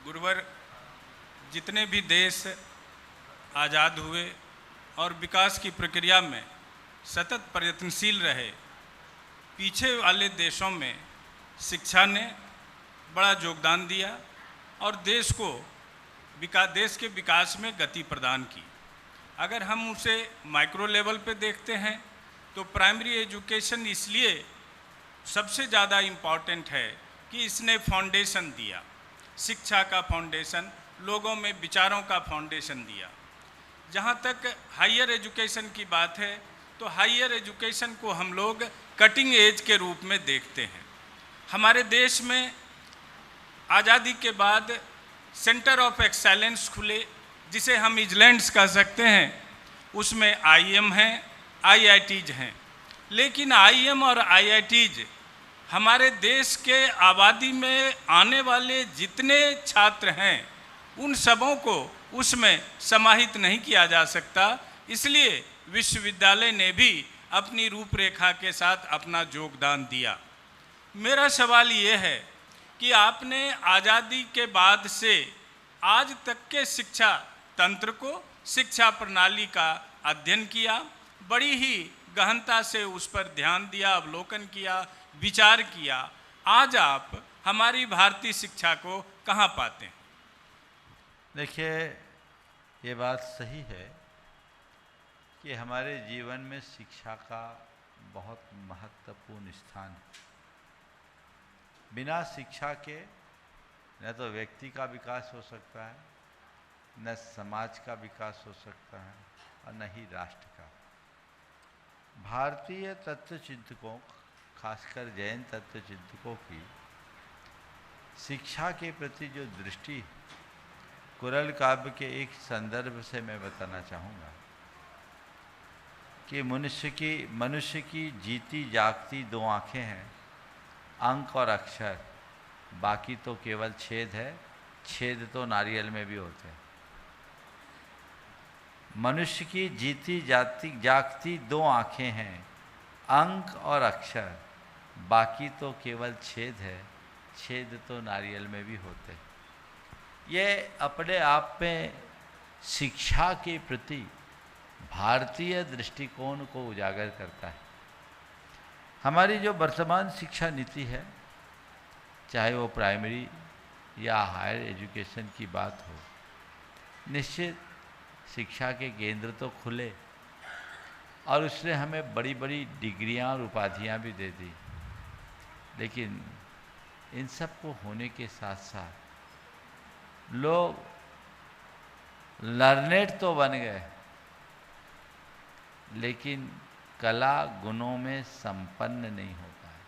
गुरुवर, जितने भी देश आज़ाद हुए और विकास की प्रक्रिया में सतत प्रयत्नशील रहे, पीछे वाले देशों में शिक्षा ने बड़ा योगदान दिया और देश के विकास में गति प्रदान की। अगर हम उसे माइक्रो लेवल पे देखते हैं तो प्राइमरी एजुकेशन इसलिए सबसे ज़्यादा इम्पॉर्टेंट है कि इसने फाउंडेशन दिया, शिक्षा का फाउंडेशन, लोगों में विचारों का फाउंडेशन दिया। जहाँ तक हायर एजुकेशन की बात है तो हायर एजुकेशन को हम लोग कटिंग एज के रूप में देखते हैं। हमारे देश में आज़ादी के बाद सेंटर ऑफ एक्सेलेंस खुले, जिसे हम इजलैंड्स कह सकते हैं। उसमें आईएम हैं, आईआईटीज हैं, लेकिन आईएम और आईआईटीज हमारे देश के आबादी में आने वाले जितने छात्र हैं उन सबों को उसमें समाहित नहीं किया जा सकता। इसलिए विश्वविद्यालय ने भी अपनी रूपरेखा के साथ अपना योगदान दिया। मेरा सवाल ये है कि आपने आज़ादी के बाद से आज तक के शिक्षा तंत्र को, शिक्षा प्रणाली का अध्ययन किया, बड़ी ही गहनता से उस पर ध्यान दिया, अवलोकन किया, विचार किया। आज आप हमारी भारतीय शिक्षा को कहाँ पाते हैं? देखिए, ये बात सही है कि हमारे जीवन में शिक्षा का बहुत महत्वपूर्ण स्थान है। बिना शिक्षा के न तो व्यक्ति का विकास हो सकता है, न समाज का विकास हो सकता है और न ही राष्ट्र का। भारतीय तत्वचिंतकों, खासकर जैन तत्वचिंतकों की शिक्षा के प्रति जो दृष्टि कुरल काव्य के एक संदर्भ से मैं बताना चाहूँगा कि मनुष्य की जीती जागती दो आँखें हैं, अंक और अक्षर, बाकी तो केवल छेद है। छेद तो नारियल में भी होते हैं। मनुष्य की जीती जागती दो आँखें हैं, अंक और अक्षर, बाकी तो केवल छेद है। छेद तो नारियल में भी होते हैं। ये अपने आप में शिक्षा के प्रति भारतीय दृष्टिकोण को उजागर करता है। हमारी जो वर्तमान शिक्षा नीति है, चाहे वो प्राइमरी या हायर एजुकेशन की बात हो, निश्चित शिक्षा के केंद्र तो खुले और उसने हमें बड़ी बड़ी डिग्रियां और उपाधियां भी दे दी, लेकिन इन सब को होने के साथ साथ लोग लर्नेड तो बन गए, लेकिन कला गुणों में संपन्न नहीं हो पाए।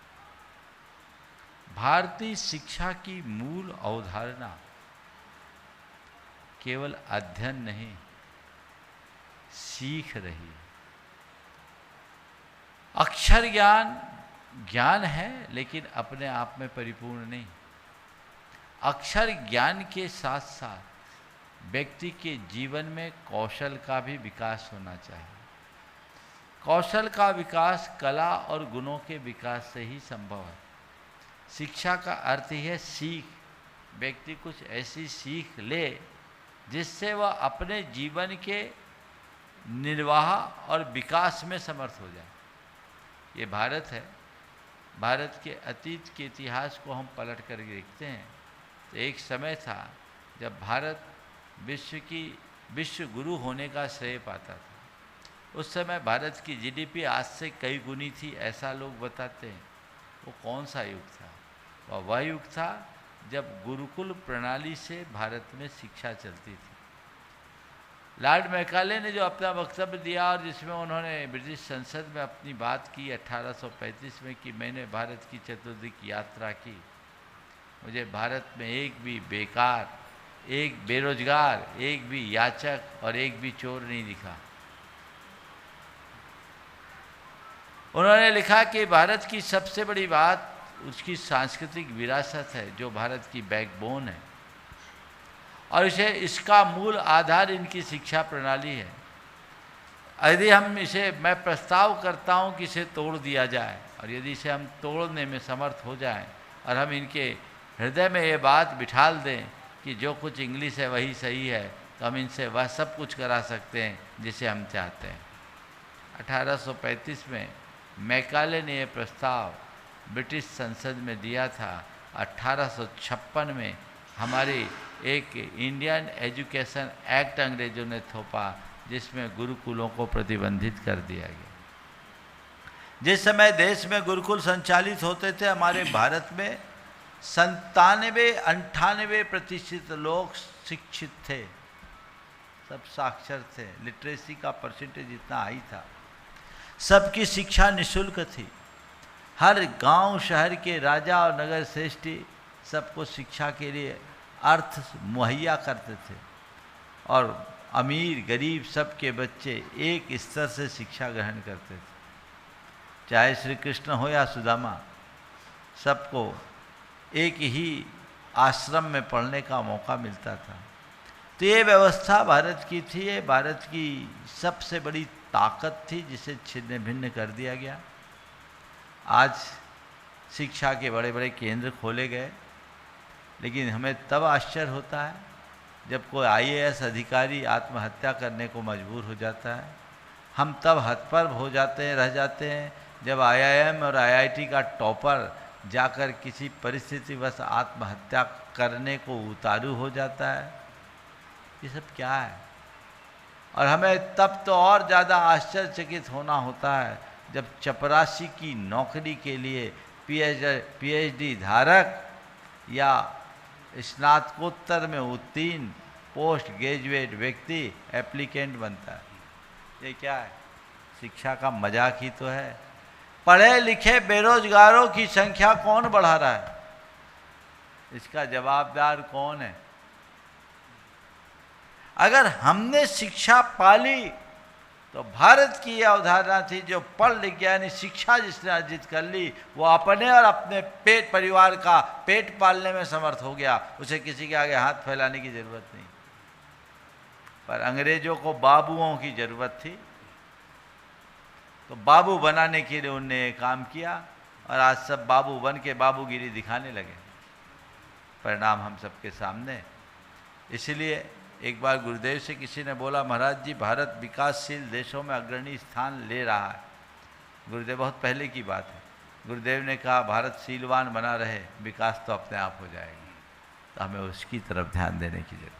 भारतीय शिक्षा की मूल अवधारणा केवल अध्ययन नहीं, सीख रही है। अक्षर ज्ञान है, लेकिन अपने आप में परिपूर्ण नहीं। अक्षर ज्ञान के साथ साथ व्यक्ति के जीवन में कौशल का भी विकास होना चाहिए। कौशल का विकास कला और गुणों के विकास से ही संभव है। शिक्षा का अर्थ ही है सीख। व्यक्ति कुछ ऐसी सीख ले जिससे वह अपने जीवन के निर्वाह और विकास में समर्थ हो जाए। ये भारत है। भारत के अतीत के इतिहास को हम पलट कर देखते हैं तो एक समय था जब भारत विश्व गुरु होने का श्रेय पाता था। उस समय भारत की जीडीपी आज से कई गुनी थी, ऐसा लोग बताते हैं। वो कौन सा युग था? वह युग था जब गुरुकुल प्रणाली से भारत में शिक्षा चलती थी। लॉर्ड मैकाले ने जो अपना वक्तव्य दिया और जिसमें उन्होंने ब्रिटिश संसद में अपनी बात की 1835 में कि मैंने भारत की चतुर्दिक यात्रा की, मुझे भारत में एक भी बेकार, एक बेरोजगार, एक भी याचक और एक भी चोर नहीं दिखा। उन्होंने लिखा कि भारत की सबसे बड़ी बात उसकी सांस्कृतिक विरासत है, जो भारत की बैकबोन है, और इसका मूल आधार इनकी शिक्षा प्रणाली है। यदि मैं प्रस्ताव करता हूं कि इसे तोड़ दिया जाए, और यदि इसे हम तोड़ने में समर्थ हो जाएं और हम इनके हृदय में ये बात बिठाल दें कि जो कुछ इंग्लिश है वही सही है, तो हम इनसे वह सब कुछ करा सकते हैं जिसे हम चाहते हैं। 1835 में मैकाले ने यह प्रस्ताव ब्रिटिश संसद में दिया था। 1856 में हमारी एक इंडियन एजुकेशन एक्ट अंग्रेजों ने थोपा, जिसमें गुरुकुलों को प्रतिबंधित कर दिया गया। जिस समय देश में गुरुकुल संचालित होते थे, हमारे भारत में 97-98% लोग शिक्षित थे, सब साक्षर थे। लिटरेसी का परसेंटेज इतना हाई था। सबकी शिक्षा निःशुल्क थी। हर गांव शहर के राजा और नगर श्रेष्ठी सबको शिक्षा के लिए अर्थ मुहैया करते थे, और अमीर गरीब सबके बच्चे एक स्तर से शिक्षा ग्रहण करते थे। चाहे श्री कृष्ण हो या सुदामा, सबको एक ही आश्रम में पढ़ने का मौका मिलता था। तो ये व्यवस्था भारत की थी, ये भारत की सबसे बड़ी ताकत थी, जिसे छिन्न भिन्न कर दिया गया। आज शिक्षा के बड़े बड़े केंद्र खोले गए, लेकिन हमें तब आश्चर्य होता है जब कोई IAS अधिकारी आत्महत्या करने को मजबूर हो जाता है। हम तब हतप्रभ हो जाते हैं, रह जाते हैं, जब IIM और IIT का टॉपर जाकर किसी परिस्थितिवश आत्महत्या करने को उतारू हो जाता है। ये सब क्या है? और हमें तब तो और ज़्यादा आश्चर्यचकित होना होता है जब चपरासी की नौकरी के लिए PhD धारक या स्नातकोत्तर में उत्तीर्ण पोस्ट ग्रेजुएट व्यक्ति एप्लीकेंट बनता है। ये क्या है? शिक्षा का मजाक ही तो है। पढ़े लिखे बेरोजगारों की संख्या कौन बढ़ा रहा है? इसका जवाबदार कौन है? अगर हमने शिक्षा पाली तो भारत की यह अवधारणा थी, जो पढ़ लिख गया यानी शिक्षा जिसने अर्जित कर ली, वो अपने और अपने पेट परिवार का पेट पालने में समर्थ हो गया, उसे किसी के आगे हाथ फैलाने की जरूरत नहीं। पर अंग्रेजों को बाबुओं की जरूरत थी, तो बाबू बनाने के लिए उनने काम किया, और आज सब बाबू बन के बाबूगिरी दिखाने लगे। परिणाम हम सबके सामने। इसलिए एक बार गुरुदेव से किसी ने बोला, महाराज जी भारत विकासशील देशों में अग्रणी स्थान ले रहा है। गुरुदेव, बहुत पहले की बात है। गुरुदेव ने कहा भारत शीलवान बना रहे, विकास तो अपने आप हो जाएगा। तो हमें उसकी तरफ ध्यान देने की जरूरत है।